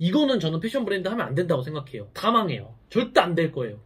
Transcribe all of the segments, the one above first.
이거는 저는 패션 브랜드 하면 안 된다고 생각해요. 다 망해요. 절대 안 될 거예요.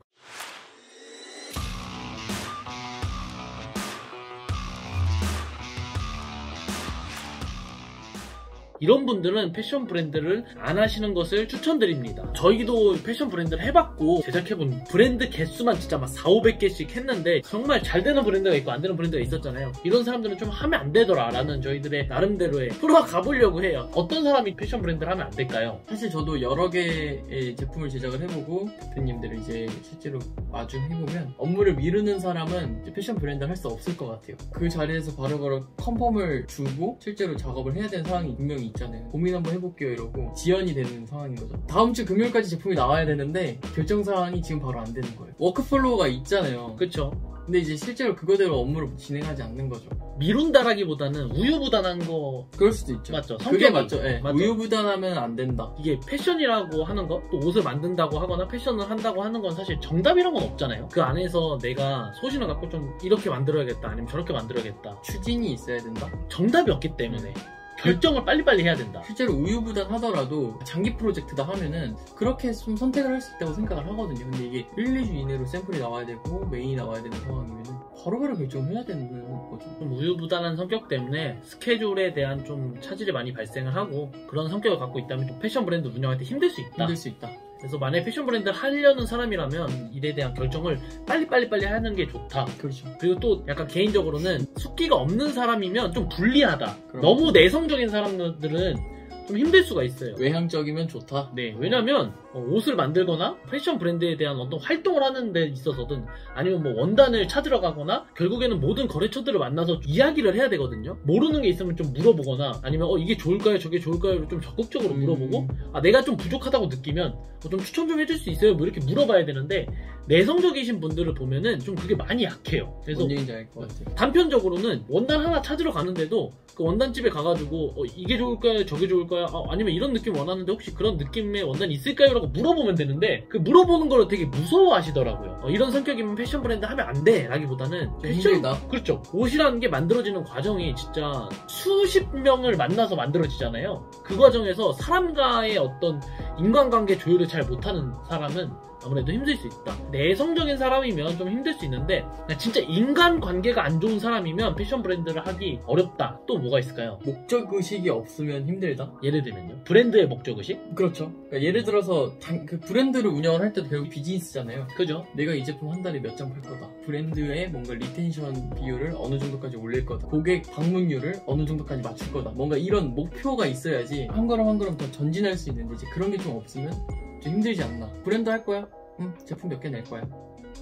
이런 분들은 패션 브랜드를 안 하시는 것을 추천드립니다. 저희도 패션 브랜드를 해봤고 제작해본 브랜드 개수만 진짜 막 4,500개씩 했는데 정말 잘 되는 브랜드가 있고 안 되는 브랜드가 있었잖아요. 이런 사람들은 좀 하면 안 되더라 라는 저희들의 나름대로의 프로가 가보려고 해요. 어떤 사람이 패션 브랜드를 하면 안 될까요? 사실 저도 여러 개의 제품을 제작을 해보고 대표님들을 이제 실제로 마주해보면 업무를 미루는 사람은 이제 패션 브랜드를 할 수 없을 것 같아요. 그 자리에서 바로바로 컨펌을 주고 실제로 작업을 해야 되는 상황이 분명히 있잖아요. 고민 한번 해볼게요 이러고 지연이 되는 상황인 거죠. 다음 주 금요일까지 제품이 나와야 되는데 결정 사항이 지금 바로 안 되는 거예요. 워크플로우가 있잖아요. 그쵸? 근데 이제 실제로 그거대로 업무를 진행하지 않는 거죠. 미룬다라기보다는 우유부단한 거. 그럴 수도 있죠. 맞죠? 그게 맞죠. 네. 맞죠? 우유부단하면 안 된다. 이게 패션이라고 하는 거, 또 옷을 만든다고 하거나 패션을 한다고 하는 건 사실 정답이란 건 없잖아요. 그 안에서 내가 소신을 갖고 좀 이렇게 만들어야겠다 아니면 저렇게 만들어야겠다, 추진이 있어야 된다. 정답이 없기 때문에 결정을 빨리빨리 해야 된다. 실제로 우유부단 하더라도 장기 프로젝트다 하면은 그렇게 좀 선택을 할 수 있다고 생각을 하거든요. 근데 이게 1, 2주 이내로 샘플이 나와야 되고 메인이 나와야 되는 상황이면은 바로바로 결정을 해야 되는 거죠. 좀 우유부단한 성격 때문에 스케줄에 대한 좀 차질이 많이 발생을 하고, 그런 성격을 갖고 있다면 좀 패션 브랜드 운영할 때 힘들 수 있다. 힘들 수 있다. 그래서 만약에 패션 브랜드를 하려는 사람이라면 일에 대한 결정을 빨리 하는 게 좋다. 그렇죠. 그리고 또 약간 개인적으로는 숙기가 없는 사람이면 좀 불리하다. 그럼. 너무 내성적인 사람들은 좀 힘들 수가 있어요. 외향적이면 좋다. 네, 왜냐면 옷을 만들거나 패션 브랜드에 대한 어떤 활동을 하는 데 있어서든 아니면 뭐 원단을 찾으러 가거나 결국에는 모든 거래처들을 만나서 이야기를 해야 되거든요. 모르는 게 있으면 좀 물어보거나 아니면 이게 좋을까요? 저게 좋을까요? 좀 적극적으로 물어보고 내가 좀 부족하다고 느끼면 좀 추천 좀 해줄 수 있어요? 뭐 이렇게 물어봐야 되는데, 내성적이신 분들을 보면은 좀 그게 많이 약해요. 그래서 뭔 얘기인지 알 것 같아요. 단편적으로는 원단 하나 찾으러 가는데도 그 원단집에 가가지고 이게 좋을까요? 저게 좋을까요? 아니면 이런 느낌 원하는데 혹시 그런 느낌의 원단이 있을까요? 라고 물어보면 되는데, 그 물어보는 걸 되게 무서워하시더라고요. 이런 성격이면 패션 브랜드 하면 안 돼 라기보다는 힘들다. 그렇죠. 옷이라는 게 만들어지는 과정이 진짜 수십 명을 만나서 만들어지잖아요. 그 과정에서 사람과의 어떤 인간관계 조율을 잘 못하는 사람은 아무래도 힘들 수 있다. 내성적인 사람이면 좀 힘들 수 있는데, 진짜 인간관계가 안 좋은 사람이면 패션 브랜드를 하기 어렵다. 또 뭐가 있을까요? 목적의식이 없으면 힘들다? 예를 들면요? 브랜드의 목적의식? 그렇죠. 그러니까 예를 들어서 그 브랜드를 운영을 할 때도 결국 비즈니스잖아요. 그죠? 내가 이 제품 한 달에 몇 장 팔 거다. 브랜드의 뭔가 리텐션 비율을 어느 정도까지 올릴 거다. 고객 방문율을 어느 정도까지 맞출 거다. 뭔가 이런 목표가 있어야지 한 걸음 한 걸음 더 전진할 수 있는데, 이제 그런 게 좀 없으면 좀 힘들지 않나. 브랜드 할 거야? 제품 몇 개 낼 거야?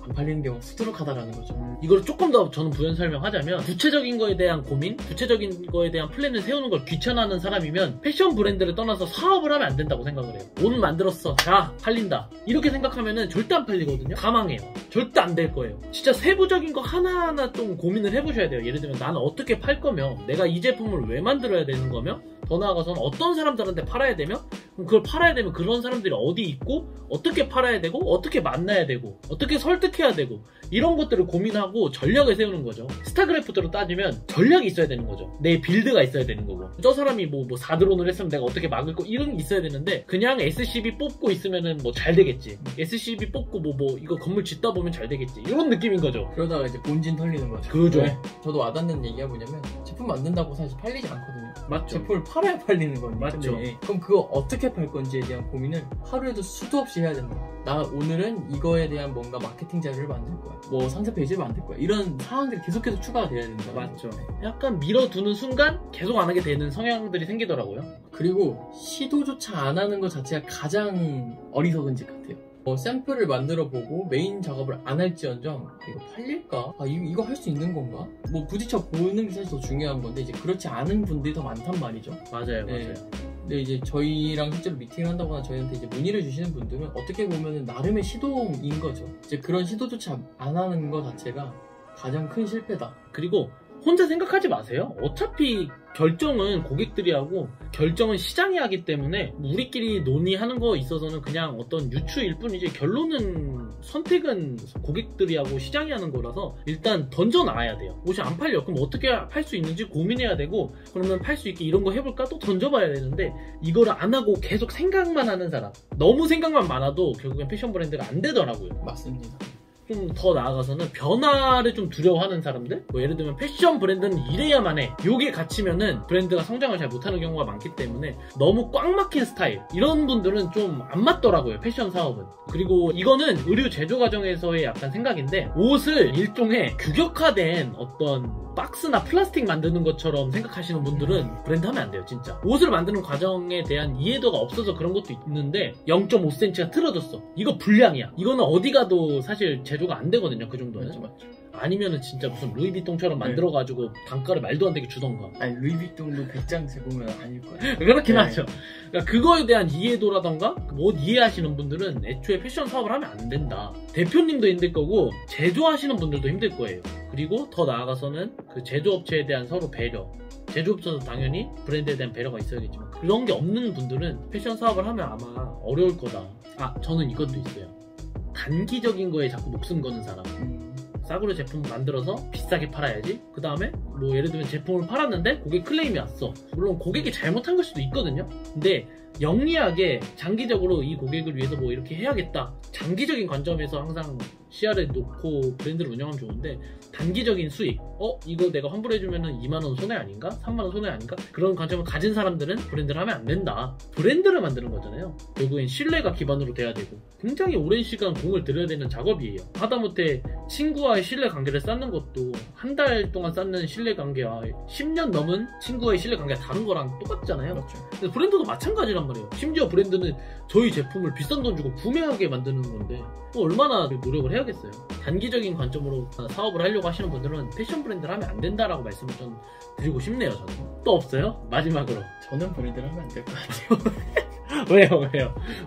안 팔리는 경우 수두룩하다라는 거죠. 이걸 조금 더 저는 부연 설명하자면, 구체적인 거에 대한 고민, 구체적인 거에 대한 플랜을 세우는 걸 귀찮아하는 사람이면 패션 브랜드를 떠나서 사업을 하면 안 된다고 생각을 해요. 옷 만들었어, 자 팔린다, 이렇게 생각하면은 절대 안 팔리거든요. 다 망해요. 절대 안 될 거예요. 진짜 세부적인 거 하나하나 좀 고민을 해보셔야 돼요. 예를 들면 나는 어떻게 팔 거며, 내가 이 제품을 왜 만들어야 되는 거며, 더 나아가서는 어떤 사람들한테 팔아야 되며, 그럼 그걸 팔아야 되면 그런 사람들이 어디 있고, 어떻게 팔아야 되고, 어떻게 만나야 되고, 어떻게 설득해야 되고, 이런 것들을 고민하고 전략을 세우는 거죠. 스타크래프트로 따지면 전략이 있어야 되는 거죠. 내 빌드가 있어야 되는 거고, 저 사람이 뭐 4드론을 했으면 내가 어떻게 막을 거, 이런 게 있어야 되는데, 그냥 SCB 뽑고 있으면은 뭐 잘 되겠지, SCB 뽑고 뭐 이거 건물 짓다 보면 잘 되겠지, 이런 느낌인 거죠. 그러다가 이제 본진 털리는 거죠. 그죠. 네. 저도 와닿는 얘기가 뭐냐면, 제품 만든다고 사실 팔리지 않거든요. 맞죠. 제품을 팔아야 팔리는 거니까. 맞죠. 그럼 그거 어떻게 팔 건지에 대한 고민을 하루에도 수도 없이 해야 된다. 나 오늘은 이거에 대한 뭔가 마케팅 자료를 만들 거야, 뭐 상세 페이지를 만들 거야, 이런 상황들이 계속해서 추가가 돼야 된다. 맞죠. 약간 밀어두는 순간 계속 안 하게 되는 성향들이 생기더라고요. 그리고 시도조차 안 하는 것 자체가 가장 어리석은 짓 같아요. 샘플을 만들어 보고 메인 작업을 안 할지언정 이거 팔릴까? 이거 할 수 있는 건가? 뭐 부딪혀 보는 게 사실 더 중요한 건데, 이제 그렇지 않은 분들이 더 많단 말이죠. 맞아요. 네. 근데 이제 저희랑 실제로 미팅을 한다거나 저희한테 이제 문의를 주시는 분들은 어떻게 보면은 나름의 시도인 거죠. 이제 그런 시도조차 안 하는 것 자체가 가장 큰 실패다. 그리고 혼자 생각하지 마세요. 어차피 결정은 고객들이 하고 결정은 시장이 하기 때문에 우리끼리 논의하는 거 있어서는 그냥 어떤 유추일 뿐이지 결론은 선택은 고객들이 하고 시장이 하는 거라서 일단 던져놔야 돼요. 옷이 안 팔려. 그럼 어떻게 팔 수 있는지 고민해야 되고 그러면 팔 수 있게 이런 거 해볼까? 또 던져봐야 되는데 이거를 안 하고 계속 생각만 하는 사람 너무 생각만 많아도 결국엔 패션 브랜드가 안 되더라고요. 맞습니다. 좀 더 나아가서는 변화를 좀 두려워하는 사람들? 뭐 예를 들면 패션 브랜드는 이래야만 해. 요게 갇히면은 브랜드가 성장을 잘 못하는 경우가 많기 때문에 너무 꽉 막힌 스타일 이런 분들은 좀 안 맞더라고요. 패션 사업은. 그리고 이거는 의류 제조 과정에서의 약간 생각인데 옷을 일종의 규격화된 어떤 박스나 플라스틱 만드는 것처럼 생각하시는 분들은 브랜드 하면 안 돼요. 진짜. 옷을 만드는 과정에 대한 이해도가 없어서 그런 것도 있는데 0.5cm가 틀어졌어. 이거 불량이야. 이거는 어디 가도 사실 제조가 안 되거든요. 그 정도는. 맞죠. 아니면은 진짜 무슨 루이비통처럼 만들어가지고 단가를 말도 안 되게 주던가. 아니 루이비통도 100장 재보면 아닐 거예요. 그렇긴 하죠. 그러니까 그거에 대한 이해도라던가 못 이해하시는 분들은 애초에 패션 사업을 하면 안 된다. 대표님도 힘들 거고 제조하시는 분들도 힘들 거예요. 그리고 더 나아가서는 그 제조업체에 대한 서로 배려. 제조업체도 당연히 브랜드에 대한 배려가 있어야겠지만 그런 게 없는 분들은 패션 사업을 하면 아마 어려울 거다. 아, 저는 이것도 있어요. 단기적인 거에 자꾸 목숨 거는 사람. 싸구려 제품 만들어서 비싸게 팔아야지. 그 다음에 뭐 예를 들면 제품을 팔았는데 고객 클레임이 왔어. 물론 고객이 잘못한 걸 수도 있거든요. 근데 영리하게 장기적으로 이 고객을 위해서 뭐 이렇게 해야겠다. 장기적인 관점에서 항상 시야를 놓고 브랜드를 운영하면 좋은데 단기적인 수익 이거 내가 환불해주면은 2만원 손해 아닌가? 3만원 손해 아닌가? 그런 관점을 가진 사람들은 브랜드를 하면 안 된다. 브랜드를 만드는 거잖아요. 결국엔 신뢰가 기반으로 돼야 되고 굉장히 오랜 시간 공을 들여야 되는 작업이에요. 하다못해 친구와의 신뢰 관계를 쌓는 것도 한 달 동안 쌓는 신뢰 관계와 10년 넘은 친구와의 신뢰 관계가 다른 거랑 똑같잖아요. 그렇죠. 근데 브랜드도 마찬가지란 말이에요. 심지어 브랜드는 저희 제품을 비싼 돈 주고 구매하게 만드는 건데 또 얼마나 노력을 해야겠어요. 단기적인 관점으로 사업을 하려고 하시는 분들은 패션 브랜드를 하면 안 된다라고 말씀을 좀 드리고 싶네요. 저는. 또 없어요? 마지막으로. 저는 브랜드를 하면 안 될 것 같아요.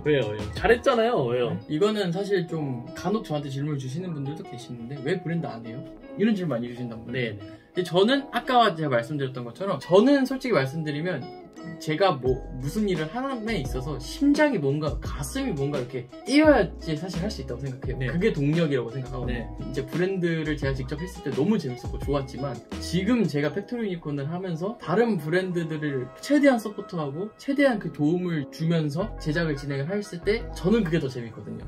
왜요? 잘했잖아요. 왜요? 이거는 사실 좀 간혹 저한테 질문을 주시는 분들도 계시는데 왜 브랜드 안 해요? 이런 질문 많이 주신단 말이에요. 네. 근데 저는 아까 제가 말씀드렸던 것처럼 저는 솔직히 말씀드리면 제가 무슨 일을 하는 데 있어서 심장이 뭔가 가슴이 뭔가 이렇게 뛰어야지 사실 할 수 있다고 생각해요. 네. 그게 동력이라고 생각하거든요. 네. 이제 브랜드를 제가 직접 했을 때 너무 재밌었고 좋았지만 지금 제가 팩토리 유니콘을 하면서 다른 브랜드들을 최대한 서포트하고 최대한 그 도움을 주면서 제작을 진행을 했을 때 저는 그게 더 재밌거든요.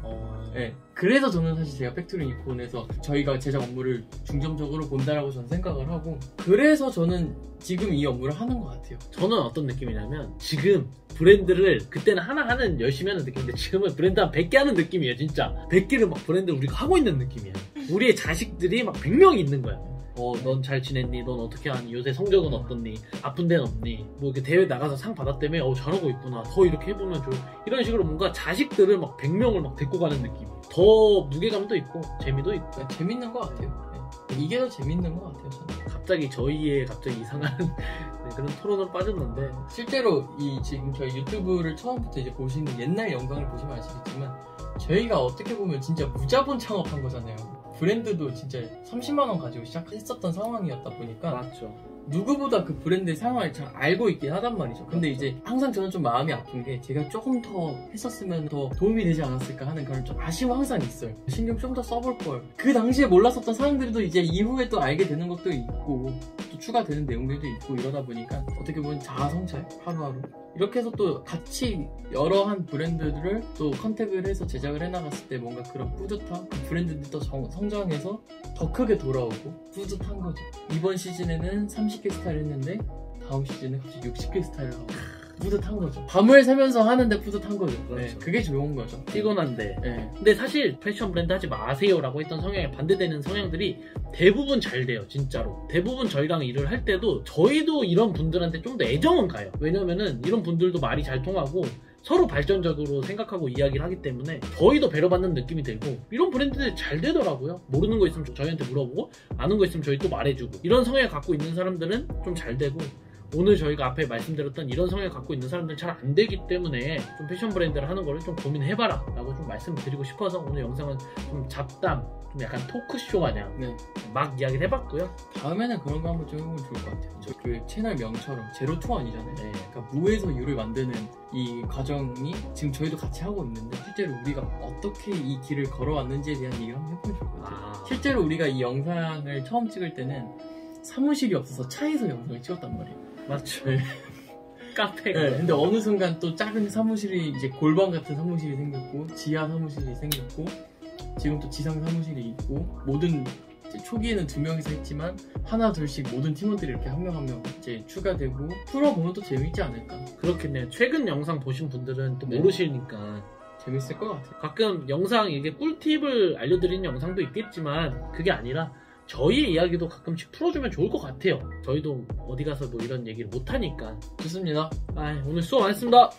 네. 그래서 저는 사실 제가 팩토리 유니콘에서 저희가 제작 업무를 중점적으로 본다라고 저는 생각을 하고 그래서 저는 지금 이 업무를 하는 것 같아요. 저는 어떤 느낌이냐면 지금 브랜드를 그때는 하나 하는 열심히 하는 느낌인데 지금은 브랜드 한 100개 하는 느낌이에요. 진짜 100개를 막 브랜드를 우리가 하고 있는 느낌이에요. 우리의 자식들이 막 100명이 있는 거야. 넌 잘 지냈니? 넌 어떻게 하니? 요새 성적은 어떻니? 아픈 데는 없니? 뭐 이렇게 대회 나가서 상 받았다며? 잘하고 있구나. 더 이렇게 해보면 좋을. 이런 식으로 뭔가 자식들을 막 100명을 막 데리고 가는 느낌. 더 무게감도 있고 재미도 있고. 네, 재밌는 것 같아요. 네. 이게 더 재밌는 것 같아요. 저는. 갑자기 저희의 이상한 그런 토론을 빠졌는데 실제로 지금 저희 유튜브를 처음부터 이제 보시는 옛날 영상을 보시면 아시겠지만 저희가 어떻게 보면 진짜 무자본 창업한 거잖아요. 브랜드도 진짜 30만원 가지고 시작했었던 상황이었다 보니까 맞죠. 누구보다 그 브랜드의 상황을 잘 알고 있긴 하단 말이죠. 근데 이제 항상 저는 좀 마음이 아픈 게 제가 조금 더 했었으면 더 도움이 되지 않았을까 하는 그런 좀 아쉬움 항상 있어요. 신경 좀 더 써볼 걸. 그 당시에 몰랐었던 사람들도 이제 이후에 또 알게 되는 것도 있고 또 추가되는 내용들도 있고 이러다 보니까 어떻게 보면 자아성찰 하루하루 이렇게 해서 또 같이 여러 한 브랜드들을 또 컨택을 해서 제작을 해나갔을 때 뭔가 그런 뿌듯함, 그 브랜드들이 또 성장해서 더 크게 돌아오고 뿌듯한 거죠. 이번 시즌에는 30개 스타일 했는데 다음 시즌에 갑자기 60개 스타일을 하고 뿌듯한 거죠. 밤을 새면서 하는데 뿌듯한 거죠. 그렇죠. 네, 그게 좋은 거죠. 피곤한데. 네. 근데 사실 패션 브랜드 하지 마세요 라고 했던 성향에 반대되는 성향들이 대부분 잘 돼요. 진짜로. 대부분 저희랑 일을 할 때도 저희도 이런 분들한테 좀 더 애정은 가요. 왜냐면은 이런 분들도 말이 잘 통하고 서로 발전적으로 생각하고 이야기를 하기 때문에 저희도 배려받는 느낌이 들고 이런 브랜드들이 잘 되더라고요. 모르는 거 있으면 저희한테 물어보고 아는 거 있으면 저희 또 말해주고 이런 성향을 갖고 있는 사람들은 좀 잘 되고 오늘 저희가 앞에 말씀드렸던 이런 성향을 갖고 있는 사람들은 잘 안 되기 때문에 좀 패션 브랜드를 하는 거를 좀 고민해봐라 라고 좀 말씀을 드리고 싶어서 오늘 영상은 좀 잡담, 좀 약간 토크쇼 마냥 네. 막 이야기를 해봤고요. 다음에는 그런 거 한번 좀 해보면 좋을 것 같아요. 그 채널 명처럼 제로 투 원이잖아요. 네. 그러니까 무에서 유를 만드는 이 과정이 지금 저희도 같이 하고 있는데 실제로 우리가 어떻게 이 길을 걸어왔는지에 대한 얘기를 한번 해보면 좋을 것 같아요. 실제로 우리가 이 영상을 처음 찍을 때는 사무실이 없어서 차에서 영상을 찍었단 말이에요. 맞죠. 네. 카페가. 네, 근데 어느 순간 또 작은 사무실이 이제 골방 같은 사무실이 생겼고 지하 사무실이 생겼고 지금 또 지상 사무실이 있고 모든 초기에는 2명이서 했지만 하나 둘씩 모든 팀원들이 이렇게 한 명 한 명 이제 추가되고 풀어보면 또 재밌지 않을까. 그렇겠네요. 최근 영상 보신 분들은 또 네. 모르시니까 재밌을 것 같아요. 가끔 영상 이게 꿀팁을 알려드리는 영상도 있겠지만 그게 아니라 저희의 이야기도 가끔씩 풀어주면 좋을 것 같아요. 저희도 어디 가서 뭐 이런 얘기를 못하니까. 좋습니다. 오늘 수고 많았습니다.